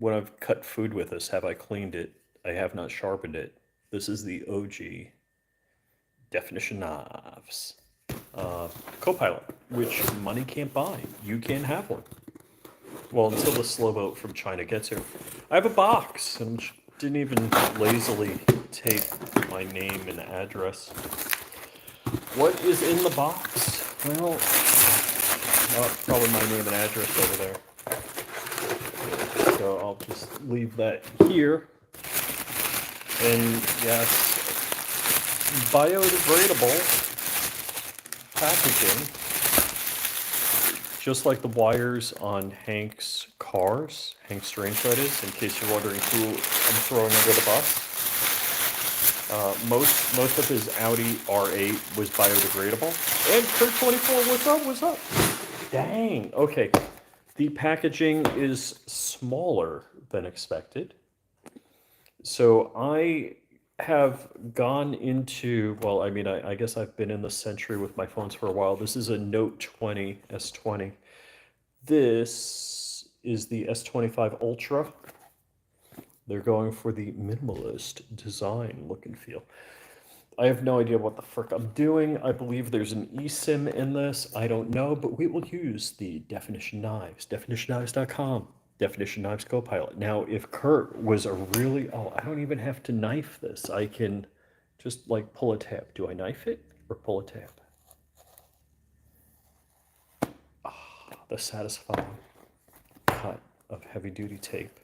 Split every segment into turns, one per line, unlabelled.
when I've cut food with this, have I cleaned it? I have not sharpened it. This is the OG definition knives. Copilot, which money can't buy. You can't have one. Well, until the slow boat from China gets here. I have a box, and didn't even lazily tape my name and address. What is in the box? Well, probably my name and address over there. So I'll just leave that here. And yes, biodegradable packaging, just like the wires on Hank's cars, Hank Strange that is, in case you're wondering who I'm throwing under the bus. Most of his Audi R8 was biodegradable. And Kurt24, what's up, what's up? Dang, okay. The packaging is smaller than expected. So I have gone into, well, I mean, I guess I've been in the century with my phones for a while. This is a Note 20 S20. This is the S25 Ultra. They're going for the minimalist design look and feel. I have no idea what the frick I'm doing. I believe there's an eSIM in this. I don't know, but we will use the Definition Knives, definitionknives.com, Definition Knives Copilot. Now, if Kurt was a really, oh, I don't even have to knife this. I can just like pull a tab. Do I knife it or pull a tab? Ah, the satisfying cut of heavy duty tape.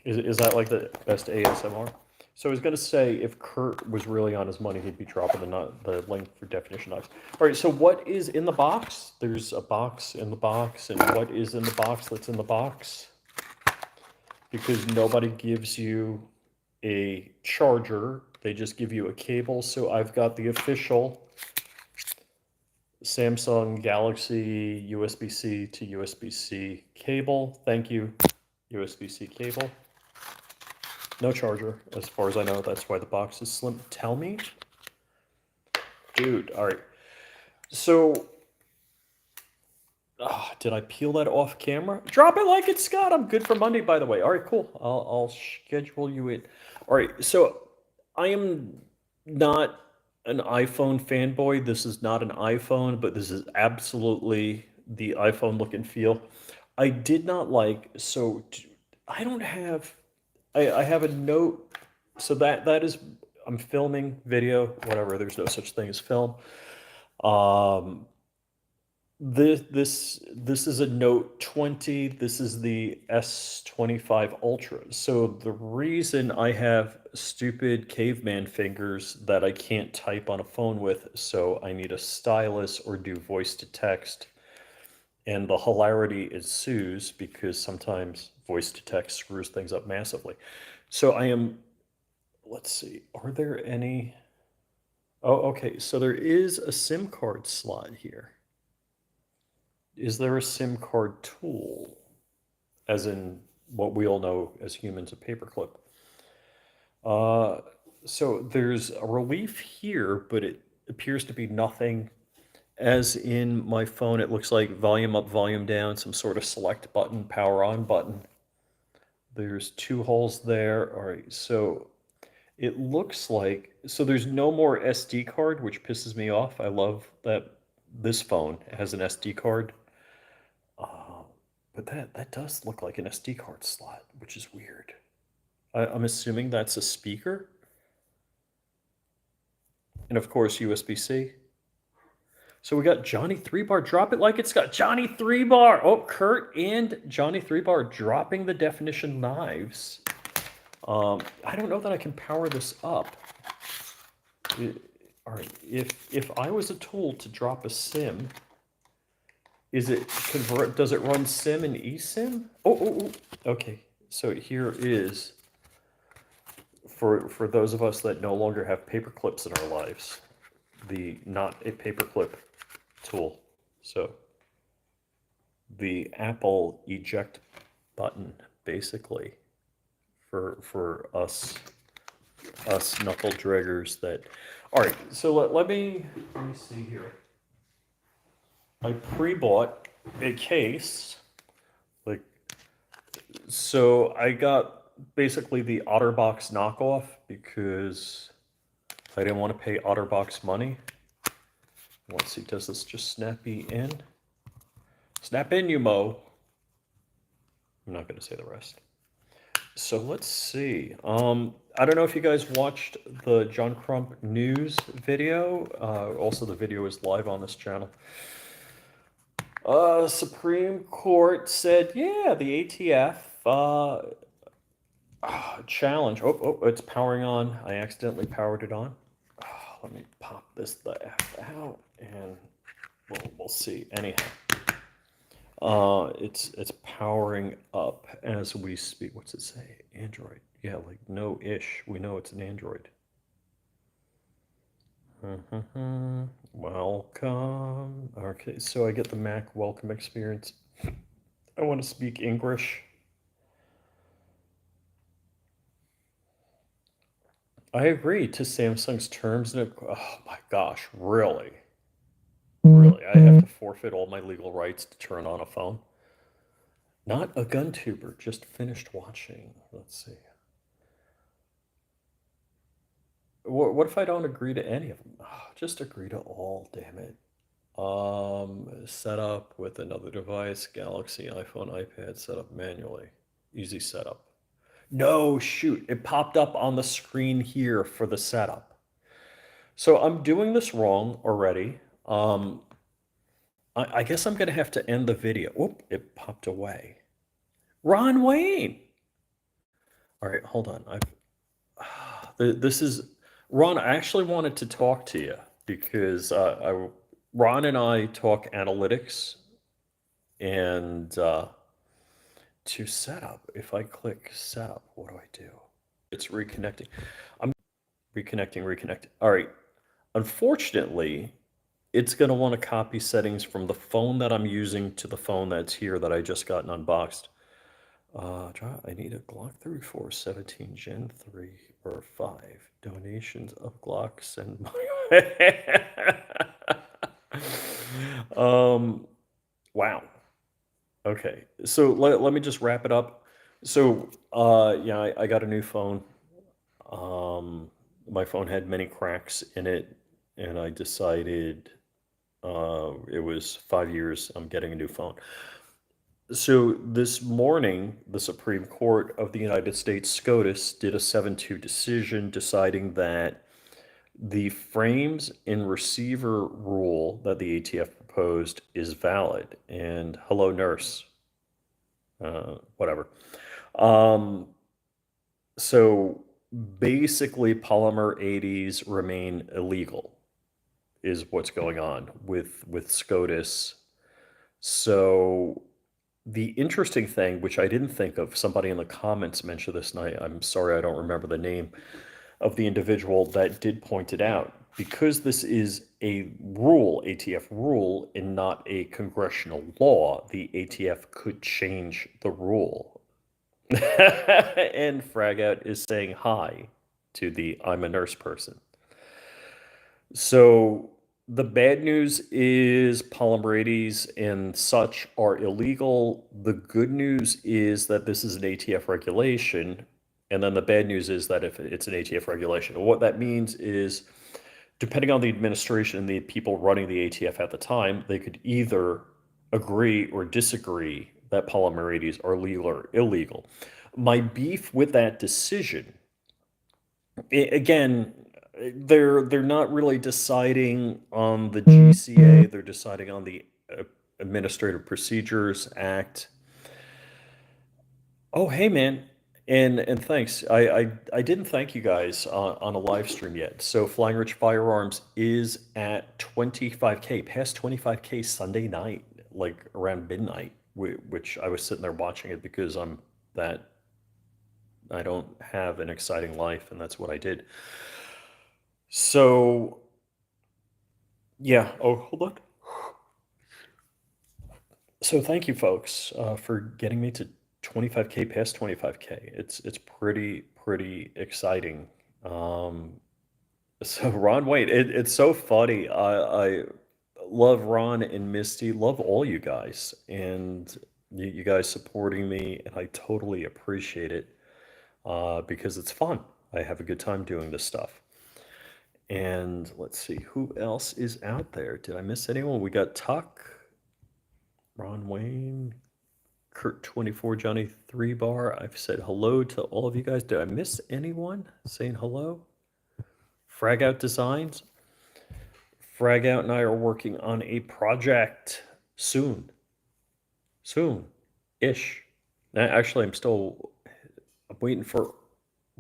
Is that like the best ASMR? So I was going to say, if Kurt was really on his money, he'd be dropping the link for Definition Knives. All right, so what is in the box? There's a box in the box, and what is in the box that's in the box? Because nobody gives you a charger, they just give you a cable. So I've got the official Samsung Galaxy USB-C to USB-C cable. Thank you, USB-C cable. No charger, as far as I know. That's why the box is slim. Tell me? Dude, all right. So, did I peel that off camera? Drop it like it's Scott. I'm good for Monday, by the way. All right, cool. I'll schedule you in. All right, so I am not an iPhone fanboy. This is not an iPhone, but this is absolutely the iPhone look and feel. I did not like, so I don't have, I have a Note, so that is, I'm filming video, whatever, there's no such thing as film. This is a Note 20, this is the S25 Ultra. So the reason I have stupid caveman fingers that I can't type on a phone with, so I need a stylus or do voice to text. And the hilarity ensues because sometimes voice to text screws things up massively. So I am, let's see, are there any? Oh, okay, so there is a SIM card slot here. Is there a SIM card tool? As in what we all know as humans, a paperclip. So there's a relief here, but it appears to be nothing. As in my phone, it looks like volume up, volume down, some sort of select button, power on button. There's two holes there. All right, so it looks like, so there's no more SD card, which pisses me off. I love that this phone has an SD card. But that does look like an SD card slot, which is weird. I'm assuming that's a speaker. And of course, USB-C. So we got Johnny 3-Bar. Drop it like it's got Johnny 3-Bar. Oh, Kurt and Johnny 3-Bar dropping the Definition Knives. I don't know that I can power this up. All right, if I was a tool to drop a SIM, is it convert? Does it run SIM and eSIM? Oh, okay. So here is, for those of us that no longer have paper clips in our lives, the not a paperclip tool. So the Apple eject button, basically, for us knuckle draggers that. All right, so let me see here. I pre-bought a case, like, so I got basically the OtterBox knockoff because I didn't want to pay OtterBox money. Let's see, does this just snappy in? Snap in, you mo. I'm not going to say the rest. So let's see. I don't know if you guys watched the John Crump news video. Also, the video is live on this channel. Supreme Court said, yeah, the ATF challenge. Oh, it's powering on. I accidentally powered it on. Let me pop this the F out, and we'll see. Anyhow, it's powering up as we speak. What's it say? Android. Yeah, like no ish. We know it's an Android. Welcome. Okay, so I get the Mac welcome experience. I want to speak English. I agree to Samsung's terms and oh my gosh, really? Really? I have to forfeit all my legal rights to turn on a phone? Not a gun tuber, just finished watching. Let's see. What if I don't agree to any of them? Oh, just agree to all, damn it. Set up with another device, Galaxy, iPhone, iPad, set up manually. Easy setup. No, shoot, it popped up on the screen here for the setup. So I'm doing this wrong already. I guess I'm gonna have to end the video. Oop, it popped away. Ron Wayne. All right, hold on. This is Ron. I actually wanted to talk to you because Ron and I talk analytics and to setup. If I click setup, what do I do? It's reconnecting. I'm reconnecting. All right. Unfortunately, it's going to want to copy settings from the phone that I'm using to the phone that's here that I just gotten unboxed. I need a Glock 34 17 Gen 3 or 5 donations of Glocks and wow. Okay. So let me just wrap it up. So yeah, I got a new phone. My phone had many cracks in it, and I decided it was 5 years. I'm getting a new phone. So this morning, the Supreme Court of the United States SCOTUS did a 7-2 decision deciding that the frames in receiver rule that the ATF proposed is valid. And hello, nurse. Whatever. Um, so basically, polymer 80s remain illegal, is what's going on with SCOTUS. So the interesting thing, which I didn't think of, somebody in the comments mentioned this, and I'm sorry I don't remember the name of the individual that did point it out. Because this is a rule, ATF rule, and not a congressional law, the ATF could change the rule. And Fragout is saying hi to the I'm a nurse person. So the bad news is polymerides and such are illegal. The good news is that this is an ATF regulation. And then the bad news is that if it's an ATF regulation, what that means is depending on the administration and the people running the ATF at the time, they could either agree or disagree that polymerides are legal or illegal. My beef with that decision, again, they're not really deciding on the GCA. They're deciding on the Administrative Procedures Act. Oh, hey, man. And thanks. I didn't thank you guys on a live stream yet. So Flying Rich Firearms is at 25K, past 25K Sunday night, like around midnight, which I was sitting there watching it because I don't have an exciting life, and that's what I did. So yeah. Oh, hold on. So thank you, folks, for getting me to 25K, past 25K. It's pretty exciting. So Ron Wayne, it's so funny. I love Ron and Misty, love all you guys, and you guys supporting me, and I totally appreciate it because it's fun. I have a good time doing this stuff. And let's see, who else is out there? Did I miss anyone? We got Tuck, Ron Wayne, Kurt 24, Johnny 3 Bar. I've said hello to all of you guys. Did I miss anyone saying hello? Frag Out Designs. Frag Out and I are working on a project soon. Soon ish. Actually, I'm waiting for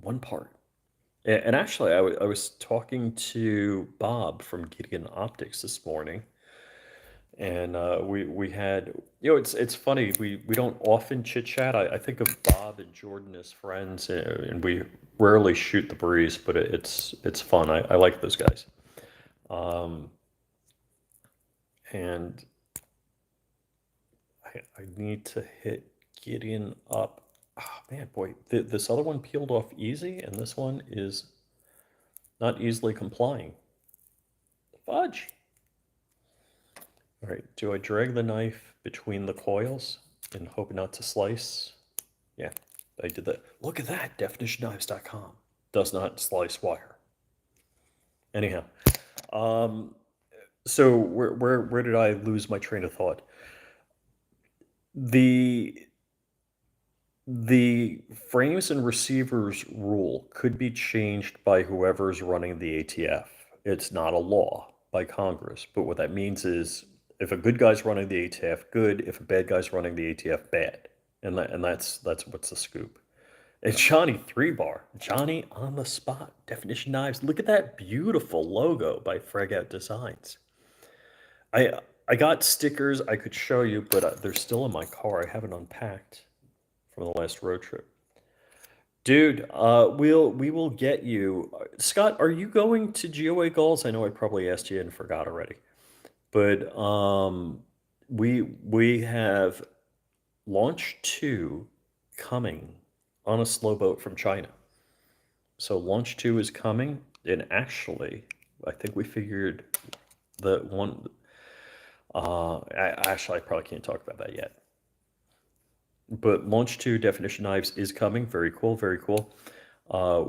one part. And actually, I was talking to Bob from Gideon Optics this morning, and we had, it's funny, we don't often chit chat. I think of Bob and Jordan as friends, and we rarely shoot the breeze, but it's fun. I like those guys. Um, and I need to hit Gideon up. Oh, man, boy, this other one peeled off easy, and this one is not easily complying. Fudge. All right, do I drag the knife between the coils and hope not to slice? Yeah, I did that. Look at that, definitionknives.com. Does not slice wire. Anyhow, um, so where did I lose my train of thought? The the frames and receivers rule could be changed by whoever's running the ATF. It's not a law by Congress, but what that means is if a good guy's running the ATF, good. If a bad guy's running the ATF, bad. And that's what's the scoop. And Johnny 3 Bar, Johnny on the spot, Definition Knives. Look at that beautiful logo by Frag Out Designs. I I got stickers I could show you, but they're still in my car. I haven't unpacked from the last road trip. Dude, we will get you. Scott, are you going to GOA Goals? I know I probably asked you and forgot already. But we have launch 2 coming on a slow boat from China. So launch 2 is coming, and actually, I think we figured the one. Actually, I probably can't talk about that yet. But launch 2 Definition Knives is coming. Very cool. Very cool.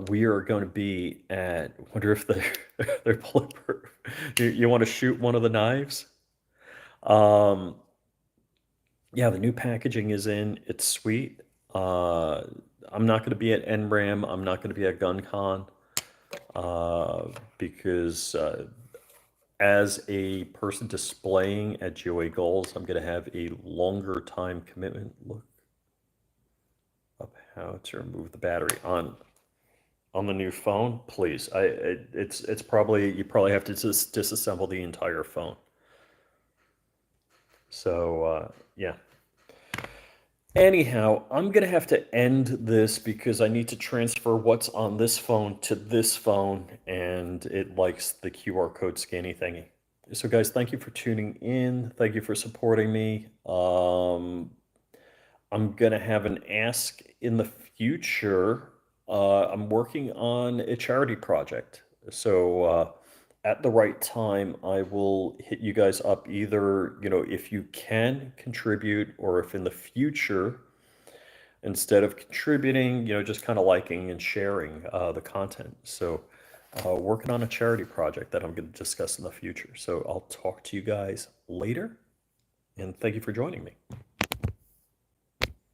We are going to be at. Wonder if they're bulletproof. You want to shoot one of the knives? Um, yeah, the new packaging is in. It's sweet. Uh, I'm not going to be at NRAM. I'm not going to be at GunCon because as a person displaying at GOA Goals, I'm going to have a longer time commitment. Look up how to remove the battery on the new phone. Please, it's probably you probably have to just disassemble the entire phone. So yeah. Anyhow, I'm going to have to end this because I need to transfer what's on this phone to this phone, and it likes the QR code scanny thingy. So, guys, thank you for tuning in. Thank you for supporting me. I'm going to have an ask in the future. I'm working on a charity project. So, at the right time, I will hit you guys up either, if you can contribute or if in the future, instead of contributing, just kind of liking and sharing the content. So, working on a charity project that I'm going to discuss in the future. So, I'll talk to you guys later, and thank you for joining me.